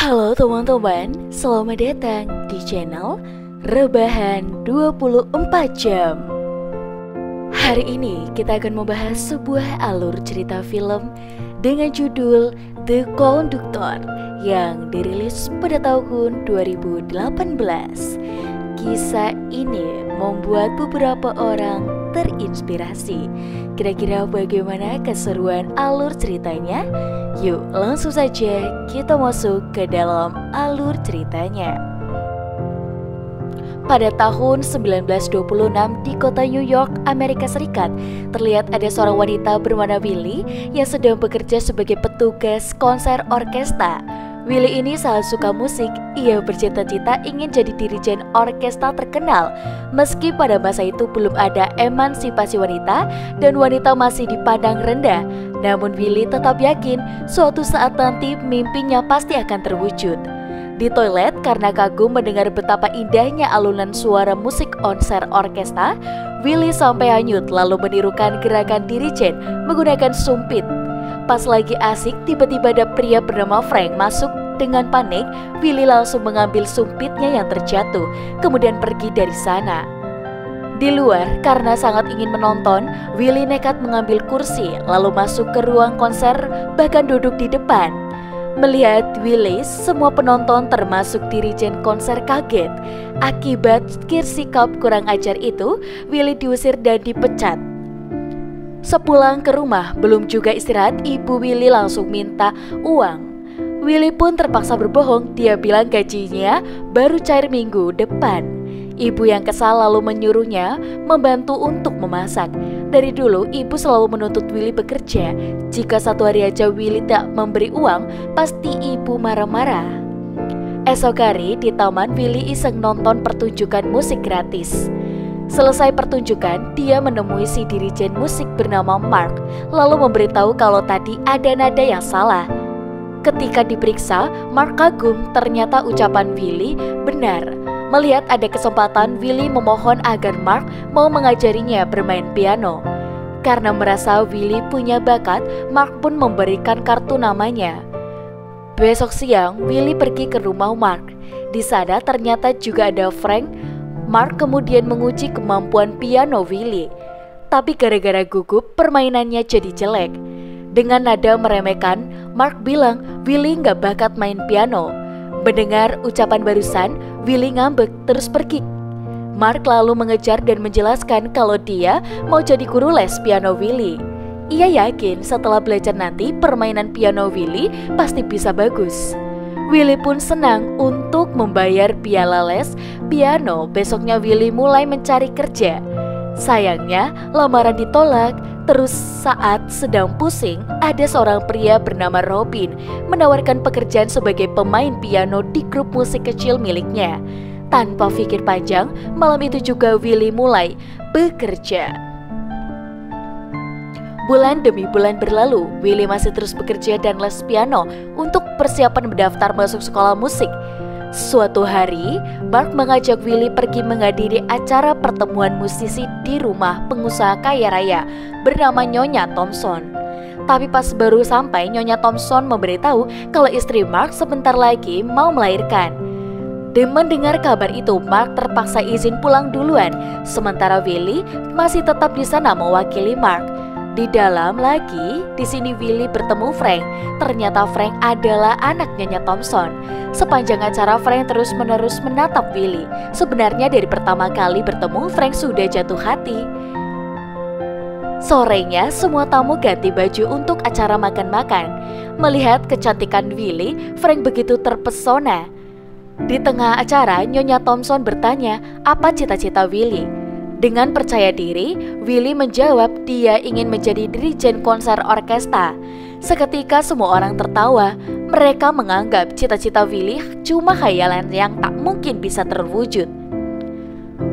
Halo teman-teman, selamat datang di channel Rebahan 24 Jam. Hari ini kita akan membahas sebuah alur cerita film dengan judul The Conductor yang dirilis pada tahun 2018. Kisah ini membuat beberapa orang terinspirasi. Kira-kira bagaimana keseruan alur ceritanya? Yuk langsung saja kita masuk ke dalam alur ceritanya. Pada tahun 1926 di kota New York, Amerika Serikat, terlihat ada seorang wanita bernama Willie yang sedang bekerja sebagai petugas konser orkestra. Willie ini sangat suka musik. Ia bercita-cita ingin jadi dirijen orkestra terkenal. Meski pada masa itu belum ada emansipasi wanita dan wanita masih dipandang rendah, namun Willie tetap yakin suatu saat nanti mimpinya pasti akan terwujud. Di toilet, karena kagum mendengar betapa indahnya alunan suara musik konser orkestra, Willie sampai hanyut lalu menirukan gerakan dirijen menggunakan sumpit. Pas lagi asik, tiba-tiba ada pria bernama Frank masuk. Dengan panik, Willie langsung mengambil sumpitnya yang terjatuh, kemudian pergi dari sana. Di luar, karena sangat ingin menonton, Willie nekat mengambil kursi, lalu masuk ke ruang konser, bahkan duduk di depan. Melihat Willie, semua penonton termasuk dirijen konser kaget. Akibat sikap kurang ajar itu, Willie diusir dan dipecat. Sepulang ke rumah, belum juga istirahat, ibu Willie langsung minta uang. Willie pun terpaksa berbohong, dia bilang gajinya baru cair minggu depan. Ibu yang kesal lalu menyuruhnya membantu untuk memasak. Dari dulu, ibu selalu menuntut Willie bekerja. Jika satu hari aja Willie tak memberi uang, pasti ibu marah-marah. Esok hari di taman, Willie iseng nonton pertunjukan musik gratis. Selesai pertunjukan, dia menemui si dirijen musik bernama Mark, lalu memberitahu kalau tadi ada nada yang salah. Ketika diperiksa, Mark kagum, ternyata ucapan Willie benar. Melihat ada kesempatan, Willie memohon agar Mark mau mengajarinya bermain piano. Karena merasa Willie punya bakat, Mark pun memberikan kartu namanya. Besok siang, Willie pergi ke rumah Mark. Di sana ternyata juga ada Frank. Mark kemudian menguji kemampuan piano Willie. Tapi gara-gara gugup, permainannya jadi jelek. Dengan nada meremehkan, Mark bilang Willie gak bakat main piano. Mendengar ucapan barusan, Willie ngambek terus pergi. Mark lalu mengejar dan menjelaskan kalau dia mau jadi guru les piano Willie. Ia yakin setelah belajar nanti permainan piano Willie pasti bisa bagus. Willie pun senang untuk membayar biaya les piano. Besoknya Willie mulai mencari kerja. Sayangnya, lamaran ditolak. Terus saat sedang pusing, ada seorang pria bernama Robin menawarkan pekerjaan sebagai pemain piano di grup musik kecil miliknya. Tanpa pikir panjang, malam itu juga Willie mulai bekerja. Bulan demi bulan berlalu, Willie masih terus bekerja dan les piano untuk persiapan mendaftar masuk sekolah musik. Suatu hari, Mark mengajak Willie pergi menghadiri acara pertemuan musisi di rumah pengusaha kaya raya bernama Nyonya Thompson. Tapi pas baru sampai, Nyonya Thompson memberitahu kalau istri Mark sebentar lagi mau melahirkan. Dan mendengar kabar itu, Mark terpaksa izin pulang duluan, sementara Willie masih tetap di sana mewakili Mark. Di dalam lagi, di sini Willie bertemu Frank. Ternyata Frank adalah anak Nyonya Thompson. Sepanjang acara Frank terus-menerus menatap Willie. Sebenarnya dari pertama kali bertemu, Frank sudah jatuh hati. Sorenya, semua tamu ganti baju untuk acara makan-makan. Melihat kecantikan Willie, Frank begitu terpesona. Di tengah acara, Nyonya Thompson bertanya, apa cita-cita Willie? Dengan percaya diri, Willie menjawab dia ingin menjadi dirijen konser orkestra. Seketika semua orang tertawa. Mereka menganggap cita-cita Willie cuma khayalan yang tak mungkin bisa terwujud.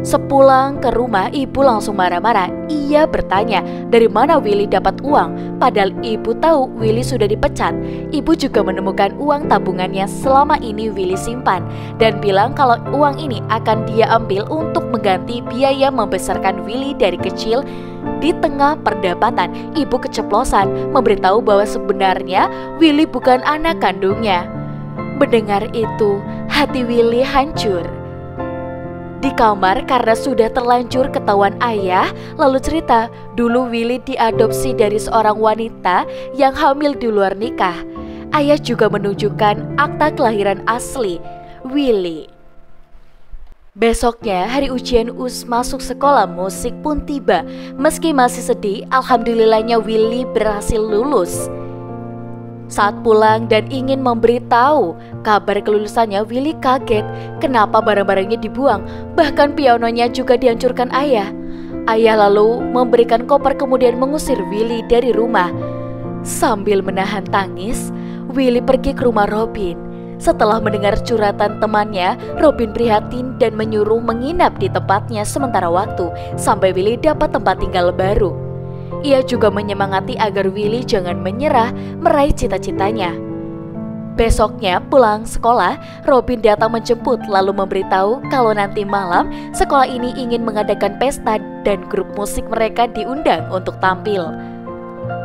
Sepulang ke rumah, ibu langsung marah-marah. Ia bertanya dari mana Willie dapat uang, padahal ibu tahu Willie sudah dipecat. Ibu juga menemukan uang tabungannya selama ini Willie simpan dan bilang kalau uang ini akan dia ambil untuk mengganti biaya membesarkan Willie dari kecil. Di tengah perdebatan, ibu keceplosan memberitahu bahwa sebenarnya Willie bukan anak kandungnya. Mendengar itu, hati Willy hancur. Di kamar karena sudah terlanjur ketahuan ayah, lalu cerita dulu Willy diadopsi dari seorang wanita yang hamil di luar nikah. Ayah juga menunjukkan akta kelahiran asli Willy. Besoknya hari ujian masuk sekolah musik pun tiba. Meski masih sedih, alhamdulillahnya Willy berhasil lulus. Saat pulang dan ingin memberitahu kabar kelulusannya, Willy kaget kenapa barang-barangnya dibuang, bahkan pianonya juga dihancurkan ayah. Ayah lalu memberikan koper kemudian mengusir Willy dari rumah. Sambil menahan tangis, Willy pergi ke rumah Robin. Setelah mendengar curhatan temannya, Robin prihatin dan menyuruh menginap di tempatnya sementara waktu sampai Willy dapat tempat tinggal baru. Ia juga menyemangati agar Willy jangan menyerah meraih cita-citanya. Besoknya pulang sekolah, Robin datang menjemput lalu memberitahu kalau nanti malam sekolah ini ingin mengadakan pesta dan grup musik mereka diundang untuk tampil.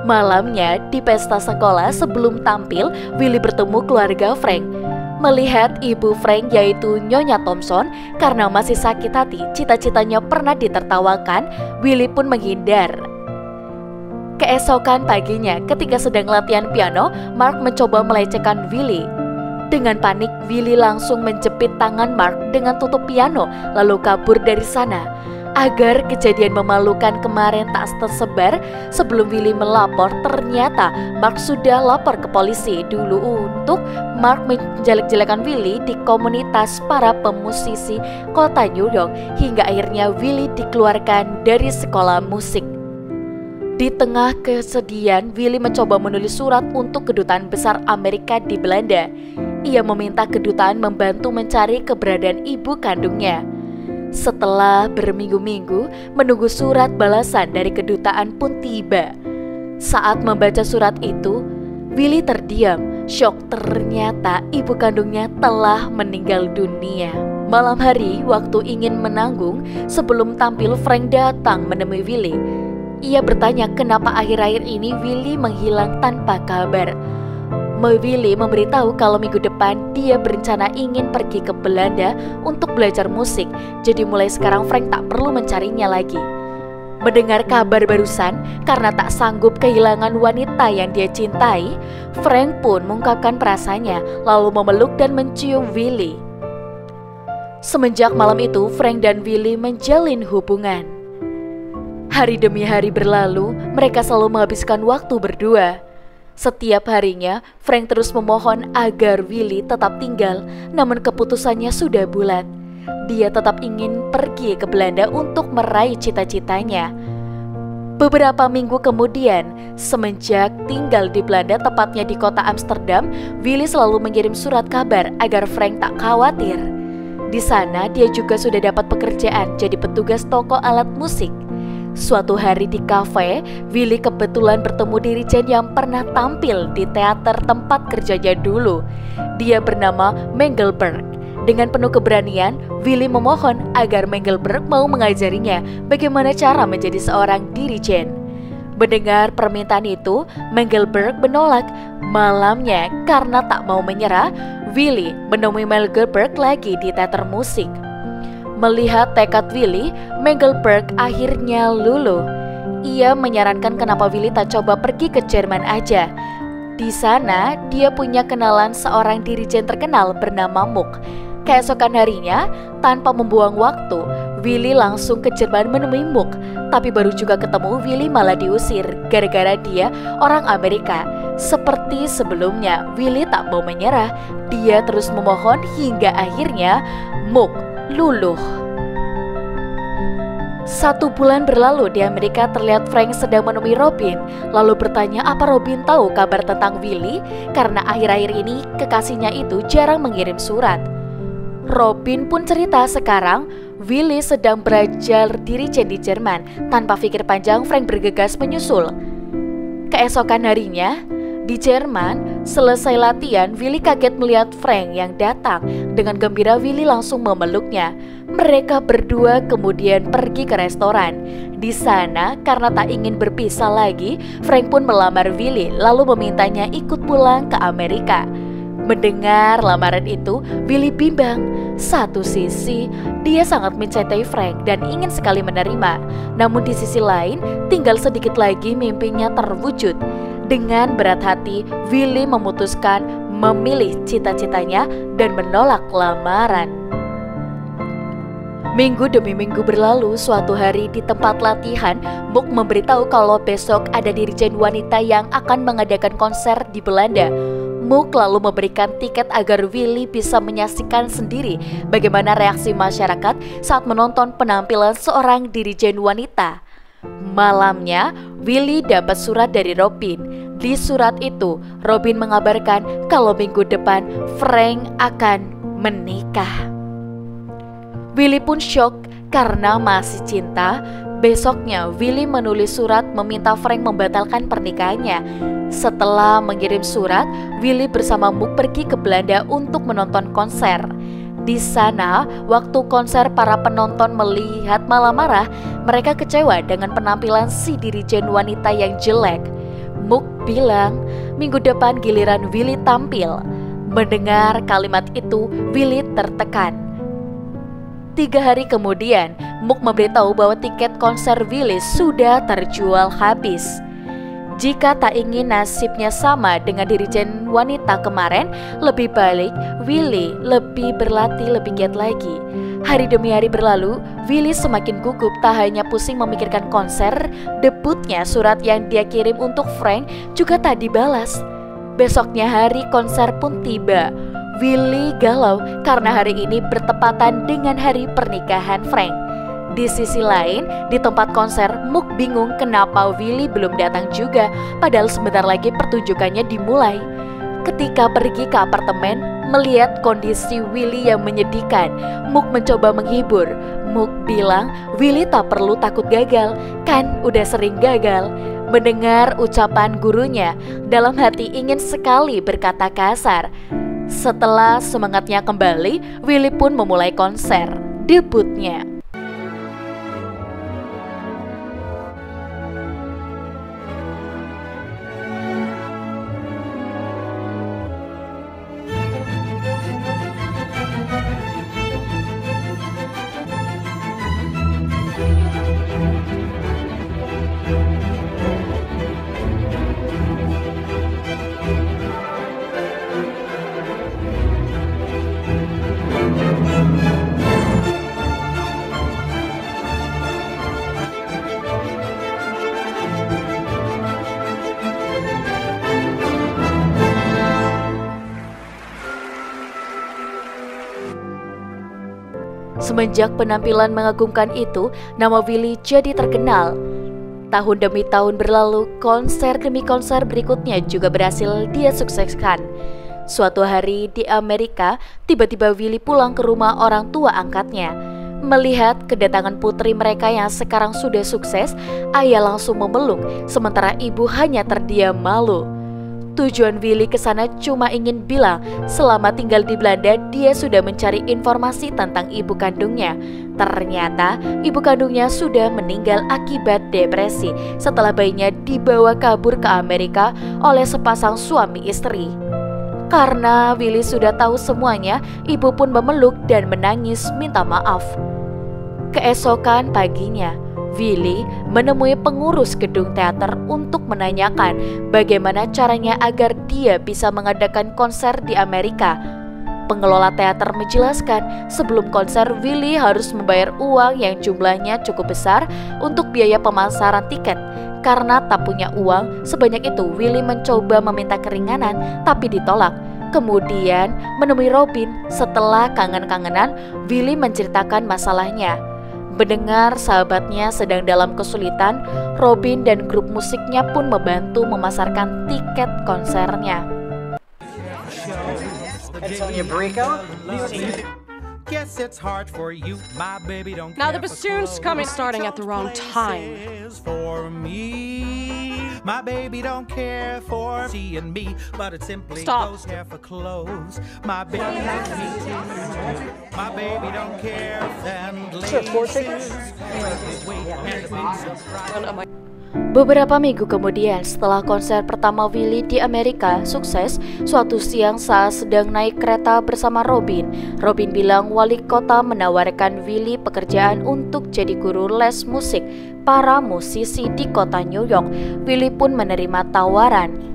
Malamnya di pesta sekolah sebelum tampil, Willy bertemu keluarga Frank. Melihat ibu Frank yaitu Nyonya Thompson karena masih sakit hati, cita-citanya pernah ditertawakan, Willy pun menghindar. Keesokan paginya, ketika sedang latihan piano, Mark mencoba melecehkan Willy. Dengan panik, Willy langsung menjepit tangan Mark dengan tutup piano, lalu kabur dari sana. Agar kejadian memalukan kemarin tak tersebar, sebelum Willy melapor, ternyata Mark sudah lapor ke polisi dulu untuk Mark menjelek-jelekan Willy di komunitas para pemusisi kota New York, hingga akhirnya Willy dikeluarkan dari sekolah musik. Di tengah kesedihan, Willy mencoba menulis surat untuk kedutaan besar Amerika di Belanda. Ia meminta kedutaan membantu mencari keberadaan ibu kandungnya. Setelah berminggu-minggu menunggu surat balasan dari kedutaan pun tiba. Saat membaca surat itu, Willy terdiam, syok ternyata ibu kandungnya telah meninggal dunia. Malam hari, waktu ingin menanggung, sebelum tampil Frank datang menemui Willy. Ia bertanya kenapa akhir-akhir ini Willy menghilang tanpa kabar. Willy memberitahu kalau minggu depan dia berencana ingin pergi ke Belanda untuk belajar musik. Jadi mulai sekarang Frank tak perlu mencarinya lagi. Mendengar kabar barusan, karena tak sanggup kehilangan wanita yang dia cintai, Frank pun mengungkapkan perasaannya lalu memeluk dan mencium Willy. Semenjak malam itu, Frank dan Willy menjalin hubungan. Hari demi hari berlalu, mereka selalu menghabiskan waktu berdua. Setiap harinya, Frank terus memohon agar Willy tetap tinggal, namun keputusannya sudah bulat. Dia tetap ingin pergi ke Belanda untuk meraih cita-citanya. Beberapa minggu kemudian, semenjak tinggal di Belanda, tepatnya di kota Amsterdam, Willy selalu mengirim surat kabar agar Frank tak khawatir. Di sana, dia juga sudah dapat pekerjaan jadi petugas toko alat musik. Suatu hari di kafe, Willy kebetulan bertemu dirijen yang pernah tampil di teater tempat kerjanya dulu. Dia bernama Mengelberg. Dengan penuh keberanian, Willy memohon agar Mengelberg mau mengajarinya bagaimana cara menjadi seorang dirijen. Mendengar permintaan itu, Mengelberg menolak. Malamnya, karena tak mau menyerah, Willy menemui Mengelberg lagi di teater musik. Melihat tekad Willy, Mengelberg akhirnya luluh. Ia menyarankan kenapa Willy tak coba pergi ke Jerman aja. Di sana, dia punya kenalan seorang dirijen terkenal bernama Muck. Keesokan harinya, tanpa membuang waktu, Willy langsung ke Jerman menemui Muck. Tapi baru juga ketemu, Willy malah diusir gara-gara dia orang Amerika. Seperti sebelumnya, Willy tak mau menyerah. Dia terus memohon hingga akhirnya Muck luluh. 1 bulan berlalu di Amerika, terlihat Frank sedang menemui Robin. Lalu bertanya apa Robin tahu kabar tentang Willy, karena akhir-akhir ini kekasihnya itu jarang mengirim surat. Robin pun cerita sekarang Willy sedang belajar dirijen di Jerman. Tanpa pikir panjang, Frank bergegas menyusul. Keesokan harinya, di Jerman, selesai latihan, Willy kaget melihat Frank yang datang. Dengan gembira, Willy langsung memeluknya. Mereka berdua kemudian pergi ke restoran. Di sana, karena tak ingin berpisah lagi, Frank pun melamar Willy lalu memintanya ikut pulang ke Amerika. Mendengar lamaran itu, Willy bimbang. Satu sisi, dia sangat mencintai Frank dan ingin sekali menerima. Namun di sisi lain, tinggal sedikit lagi mimpinya terwujud. Dengan berat hati, Willy memutuskan memilih cita-citanya dan menolak lamaran. Minggu demi minggu berlalu, suatu hari di tempat latihan, Mook memberitahu kalau besok ada dirijen wanita yang akan mengadakan konser di Belanda. Mook lalu memberikan tiket agar Willy bisa menyaksikan sendiri bagaimana reaksi masyarakat saat menonton penampilan seorang dirijen wanita. Malamnya, Willy dapat surat dari Robin. Di surat itu, Robin mengabarkan kalau minggu depan Frank akan menikah. Willy pun syok karena masih cinta. Besoknya, Willy menulis surat meminta Frank membatalkan pernikahannya. Setelah mengirim surat, Willy bersama Mook pergi ke Belanda untuk menonton konser. Di sana, waktu konser para penonton melihat malah marah, mereka kecewa dengan penampilan si dirijen wanita yang jelek. Mook bilang, minggu depan giliran Willy tampil. Mendengar kalimat itu, Willy tertekan. 3 hari kemudian, Mook memberitahu bahwa tiket konser Willy sudah terjual habis. Jika tak ingin nasibnya sama dengan dirijen wanita kemarin, lebih baik Willy lebih berlatih lebih giat lagi. Hari demi hari berlalu, Willy semakin gugup tak hanya pusing memikirkan konser debutnya. Surat yang dia kirim untuk Frank juga tak dibalas. Besoknya hari konser pun tiba. Willy galau karena hari ini bertepatan dengan hari pernikahan Frank. Di sisi lain, di tempat konser, Mook bingung kenapa Willy belum datang juga, padahal sebentar lagi pertunjukannya dimulai. Ketika pergi ke apartemen, melihat kondisi Willy yang menyedihkan, Mook mencoba menghibur. Mook bilang, Willy tak perlu takut gagal, kan udah sering gagal. Mendengar ucapan gurunya, dalam hati ingin sekali berkata kasar. Setelah semangatnya kembali, Willy pun memulai konser debutnya. Semenjak penampilan mengagumkan itu, nama Willy jadi terkenal. Tahun demi tahun berlalu, konser demi konser berikutnya juga berhasil dia sukseskan. Suatu hari di Amerika, tiba-tiba Willy pulang ke rumah orang tua angkatnya. Melihat kedatangan putri mereka yang sekarang sudah sukses, ayah langsung memeluk, sementara ibu hanya terdiam malu. Tujuan Willy ke sana cuma ingin bilang selama tinggal di Belanda dia sudah mencari informasi tentang ibu kandungnya. Ternyata ibu kandungnya sudah meninggal akibat depresi setelah bayinya dibawa kabur ke Amerika oleh sepasang suami istri. Karena Willy sudah tahu semuanya, ibu pun memeluk dan menangis minta maaf. Keesokan paginya, Willy menemui pengurus gedung teater untuk menanyakan bagaimana caranya agar dia bisa mengadakan konser di Amerika. Pengelola teater menjelaskan sebelum konser Willy harus membayar uang yang jumlahnya cukup besar untuk biaya pemasaran tiket. Karena tak punya uang sebanyak itu, Willy mencoba meminta keringanan tapi ditolak. Kemudian menemui Robin. Setelah kangen-kangenan, Willy menceritakan masalahnya. Mendengar sahabatnya sedang dalam kesulitan, Robin dan grup musiknya pun membantu memasarkan tiket konsernya. Now the bassoon's coming starting at the wrong time. My baby don't care for seeing me, but it simply goes there for clothes. My baby loves me too. My baby don't care and laces. Beberapa minggu kemudian, setelah konser pertama Willy di Amerika sukses, suatu siang saat sedang naik kereta bersama Robin bilang wali kota menawarkan Willy pekerjaan untuk jadi guru les musik para musisi di kota New York. Willy pun menerima tawaran.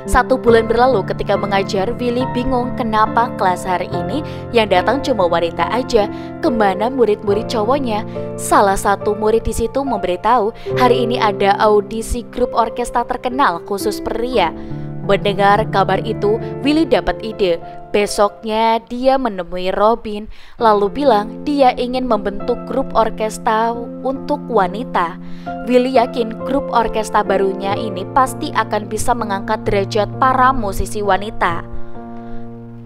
Satu bulan berlalu ketika mengajar, Willy bingung kenapa kelas hari ini yang datang cuma wanita aja. Kemana murid-murid cowoknya? Salah satu murid di situ memberitahu hari ini ada audisi grup orkestra terkenal khusus pria. Mendengar kabar itu, Willy dapat ide. Besoknya dia menemui Robin, lalu bilang dia ingin membentuk grup orkestra untuk wanita. Willy yakin grup orkestra barunya ini pasti akan bisa mengangkat derajat para musisi wanita.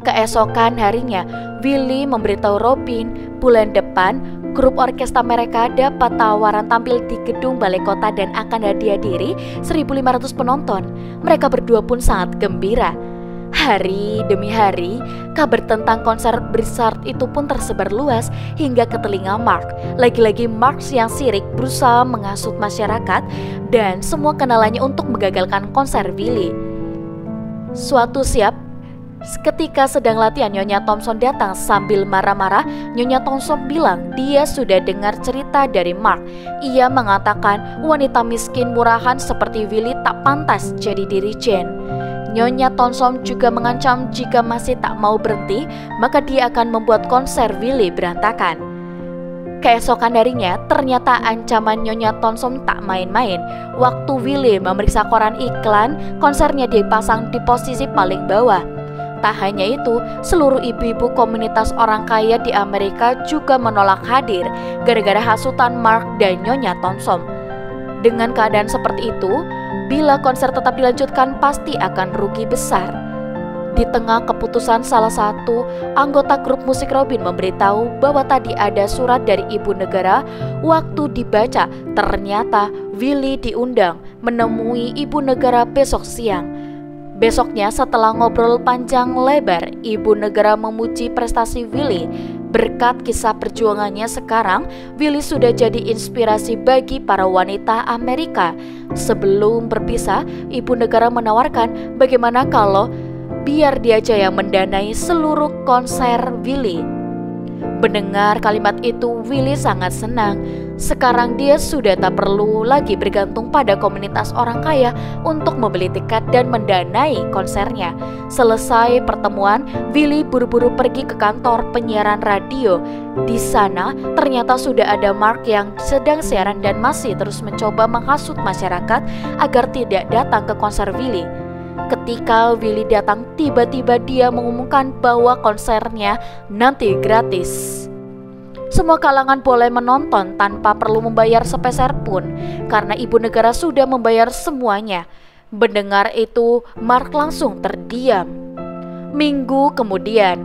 Keesokan harinya, Willy memberitahu Robin bulan depan grup orkestra mereka dapat tawaran tampil di gedung balai kota dan akan dihadiri 1.500 penonton. Mereka berdua pun sangat gembira. Hari demi hari, kabar tentang konser besar itu pun tersebar luas hingga ke telinga Mark. Lagi-lagi Mark yang sirik berusaha menghasut masyarakat dan semua kenalannya untuk menggagalkan konser Willy. Suatu siang, ketika sedang latihan, Nyonya Thompson datang sambil marah-marah. Nyonya Thompson bilang dia sudah dengar cerita dari Mark. Ia mengatakan wanita miskin murahan seperti Willy tak pantas jadi dirijen. Nyonya Thompson juga mengancam jika masih tak mau berhenti, maka dia akan membuat konser Willy berantakan. Keesokan harinya, ternyata ancaman Nyonya Thompson tak main-main. Waktu Willy memeriksa koran iklan, konsernya dipasang di posisi paling bawah. Tak hanya itu, seluruh ibu-ibu komunitas orang kaya di Amerika juga menolak hadir gara-gara hasutan Mark dan Nyonya Thompson. Dengan keadaan seperti itu, bila konser tetap dilanjutkan pasti akan rugi besar. Di tengah keputusan, salah satu anggota grup musik Robin memberitahu bahwa tadi ada surat dari ibu negara. Waktu dibaca, ternyata Willy diundang menemui ibu negara besok siang. Besoknya setelah ngobrol panjang lebar, ibu negara memuji prestasi Willy. Berkat kisah perjuangannya sekarang, Willy sudah jadi inspirasi bagi para wanita Amerika. Sebelum berpisah, ibu negara menawarkan bagaimana kalau biar dia aja yang mendanai seluruh konser Willy. Mendengar kalimat itu, Willy sangat senang. Sekarang dia sudah tak perlu lagi bergantung pada komunitas orang kaya untuk membeli tiket dan mendanai konsernya. Selesai pertemuan, Willy buru-buru pergi ke kantor penyiaran radio. Di sana ternyata sudah ada Mark yang sedang siaran dan masih terus mencoba menghasut masyarakat agar tidak datang ke konser Willy. Ketika Willy datang, tiba-tiba dia mengumumkan bahwa konsernya nanti gratis. Semua kalangan boleh menonton tanpa perlu membayar sepeser pun, karena ibu negara sudah membayar semuanya. Mendengar itu, Mark langsung terdiam. Minggu kemudian,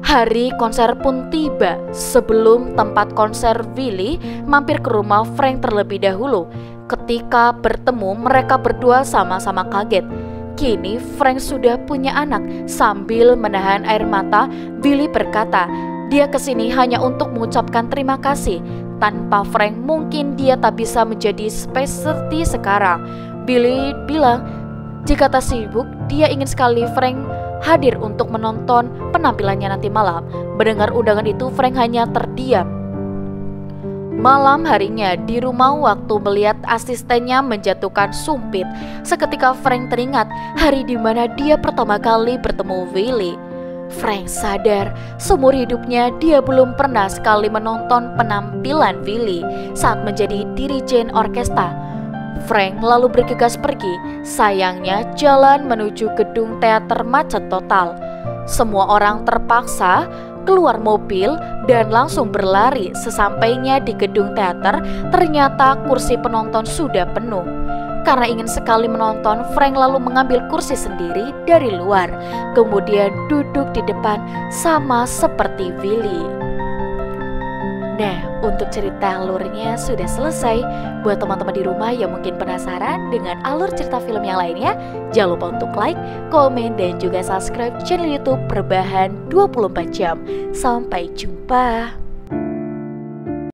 hari konser pun tiba. Sebelum tempat konser, Willy mampir ke rumah Frank terlebih dahulu. Ketika bertemu, mereka berdua sama-sama kaget. Kini Frank sudah punya anak. Sambil menahan air mata, Willy berkata, dia kesini hanya untuk mengucapkan terima kasih. Tanpa Frank mungkin dia tak bisa menjadi seperti sekarang. Willy bilang, jika tak sibuk, dia ingin sekali Frank hadir untuk menonton penampilannya nanti malam. Mendengar undangan itu, Frank hanya terdiam. Malam harinya di rumah, waktu melihat asistennya menjatuhkan sumpit, seketika Frank teringat hari di mana dia pertama kali bertemu Willy. Frank sadar seumur hidupnya dia belum pernah sekali menonton penampilan Willy saat menjadi dirijen orkestra. Frank lalu bergegas pergi. Sayangnya jalan menuju gedung teater macet total. Semua orang terpaksa keluar mobil dan langsung berlari. Sesampainya di gedung teater, ternyata kursi penonton sudah penuh. Karena ingin sekali menonton, Frank lalu mengambil kursi sendiri dari luar, kemudian duduk di depan sama seperti Willy. Nah, untuk cerita alurnya sudah selesai. Buat teman-teman di rumah yang mungkin penasaran dengan alur cerita film yang lainnya, jangan lupa untuk like, komen, dan juga subscribe channel YouTube Rebahan 24 Jam. Sampai jumpa.